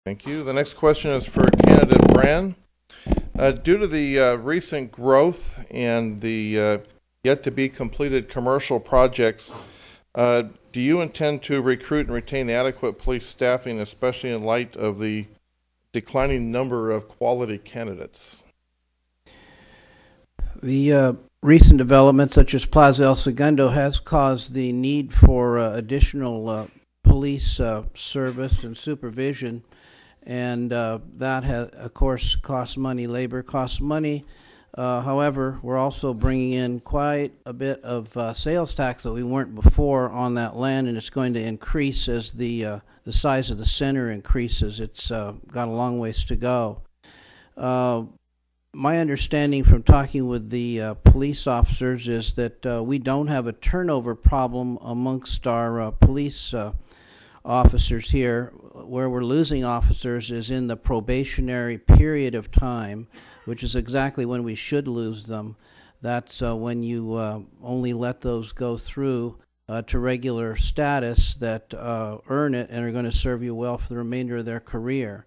Thank you. The next question is for candidate Brand. Due to the recent growth and the yet to be completed commercial projects, do you intend to recruit and retain adequate police staffing, especially in light of the declining number of quality candidates? The recent developments, such as Plaza El Segundo, has caused the need for additional police service and supervision, and that has, of course, costs money. Labor costs money. However, we're also bringing in quite a bit of sales tax that we weren't before on that land, and it's going to increase as the size of the center increases. It's got a long ways to go. My understanding from talking with the police officers is that we don't have a turnover problem amongst our police officers here. Where we're losing officers is in the probationary period of time, which is exactly when we should lose them. That's when you only let those go through to regular status that earn it and are going to serve you well for the remainder of their career.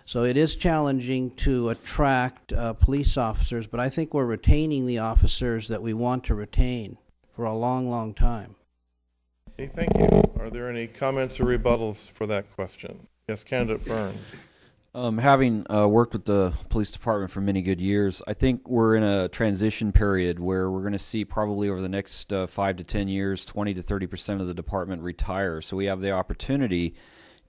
So it is challenging to attract police officers, but I think we're retaining the officers that we want to retain for a long, long time. Okay, thank you. Are there any comments or rebuttals for that question? Yes, candidate Byrne. Having worked with the police department for many good years, I think we're in a transition period where we're going to see probably over the next 5 to 10 years, 20 to 30% of the department retire. So we have the opportunity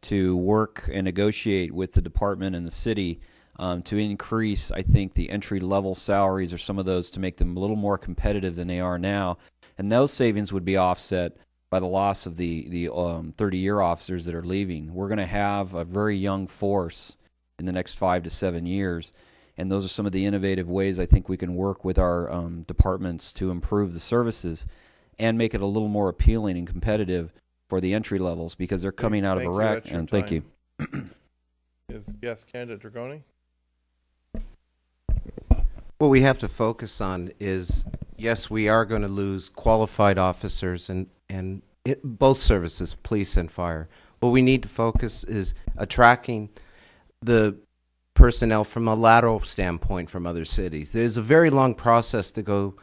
to work and negotiate with the department and the city to increase, I think, the entry-level salaries or some of those to make them a little more competitive than they are now. And those savings would be offset by the loss of the 30-year officers that are leaving. We're going to have a very young force in the next 5 to 7 years, and those are some of the innovative ways I think we can work with our departments to improve the services and make it a little more appealing and competitive for the entry levels, because they're coming out of Iraq. And thank you. Yes, candidate Dragoni. What we have to focus on is, yes, we are going to lose qualified officers and both services, police and fire. What we need to focus is attracting the personnel from a lateral standpoint from other cities. There's a very long process to go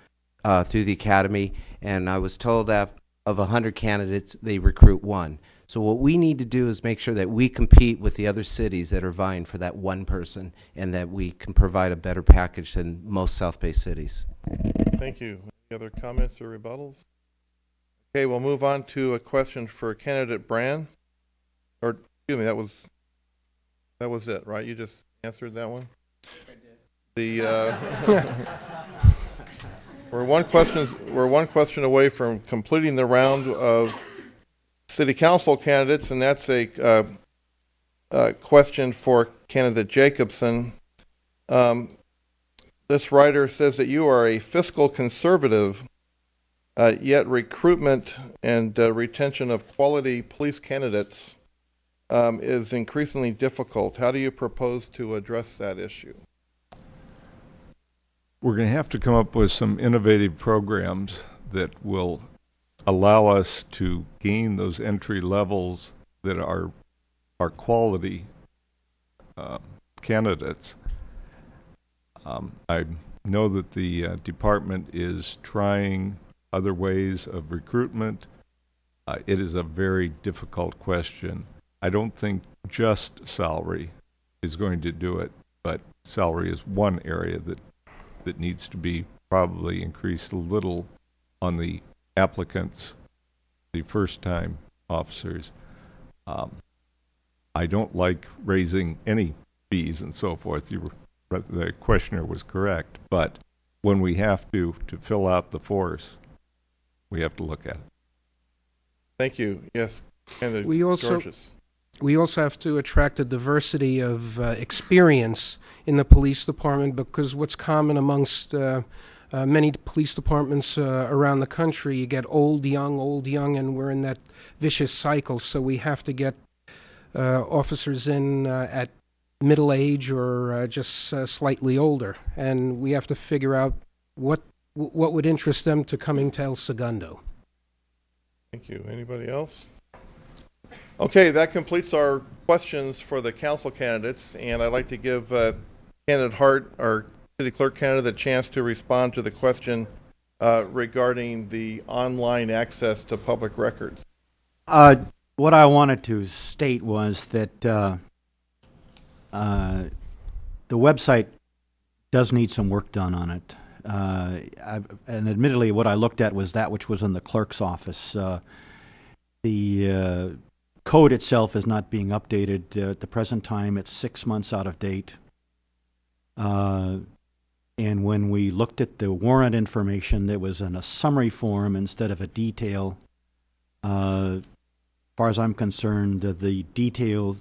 through the academy, and I was told that of 100 candidates, they recruit one. So what we need to do is make sure that we compete with the other cities that are vying for that one person, and that we can provide a better package than most South Bay cities. Thank you. Any other comments or rebuttals? Okay, we'll move on to a question for candidate Brand. Or, excuse me, that was it, right? You just answered that one? I did. We're one question away from completing the round of city council candidates, and that's a question for candidate Jacobson. This writer says that you are a fiscal conservative, yet recruitment and retention of quality police candidates is increasingly difficult. How do you propose to address that issue? We're going to have to come up with some innovative programs that will allow us to gain those entry levels that are quality candidates. I know that the department is trying other ways of recruitment. It is a very difficult question. I don't think just salary is going to do it, but salary is one area that needs to be probably increased a little on the applicants, the first-time officers. I don't like raising any fees and so forth. The questioner was correct, but when we have to fill out the force, we have to look at it. Thank you. Yes, and we also have to attract a diversity of experience in the police department, because what's common amongst many police departments around the country, you get old, young, and we're in that vicious cycle. So we have to get officers in at middle age or just slightly older, and we have to figure out what would interest them to coming to El Segundo. Thank you. Anybody else? Okay, that completes our questions for the council candidates, and I'd like to give candidate Hart, our city clerk candidate, a chance to respond to the question regarding the online access to public records. What I wanted to state was that the website does need some work done on it. And admittedly, what I looked at was that which was in the clerk's office. The code itself is not being updated at the present time. It's 6 months out of date. And when we looked at the warrant information, it was in a summary form instead of a detail. As far as I'm concerned, the detail,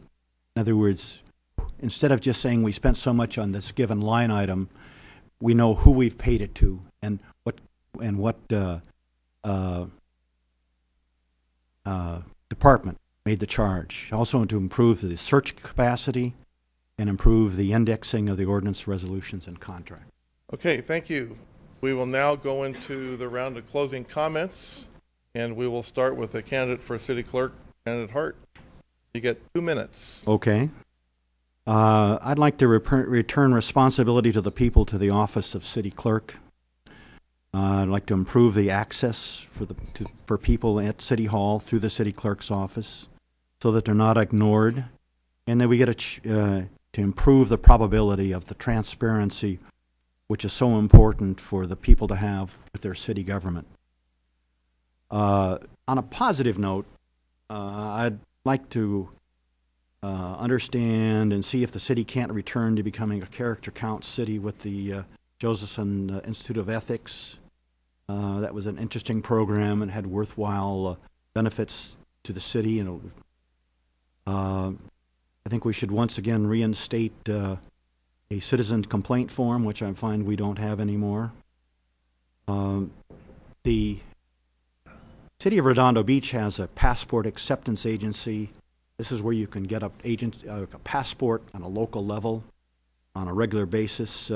in other words, instead of just saying we spent so much on this given line item, we know who we've paid it to and what department made the charge. Also to improve the search capacity and improve the indexing of the ordinance resolutions and contracts. Okay, thank you. We will now go into the round of closing comments, and we will start with the candidate for city clerk, candidate Hart. You get 2 minutes. Okay. I'd like to return responsibility to the people to the office of city clerk. I'd like to improve the access for people at City Hall through the city clerk's office so that they're not ignored, and that we get to improve the probability of the transparency which is so important for the people to have with their city government. On a positive note, I'd like to understand and see if the city can't return to becoming a character count city with the Josephson Institute of Ethics. That was an interesting program and had worthwhile benefits to the city. I think we should once again reinstate a citizen complaint form, which I find we don't have anymore. The City of Redondo Beach has a passport acceptance agency. This is where you can get a passport on a local level on a regular basis.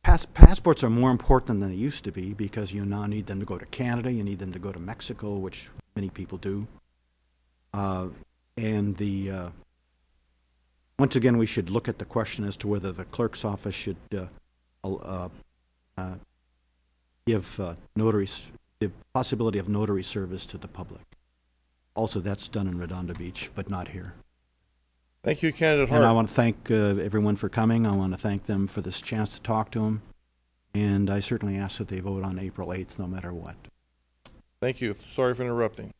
Passports are more important than they used to be because you now need them to go to Canada, you need them to go to Mexico, which many people do. Once again, we should look at the question as to whether the clerk's office should give notaries the possibility of notary service to the public. Also, that's done in Redondo Beach, but not here. Thank you, candidate Hart. And I want to thank everyone for coming. I want to thank them for this chance to talk to them. And I certainly ask that they vote on April 8th, no matter what. Thank you. Sorry for interrupting.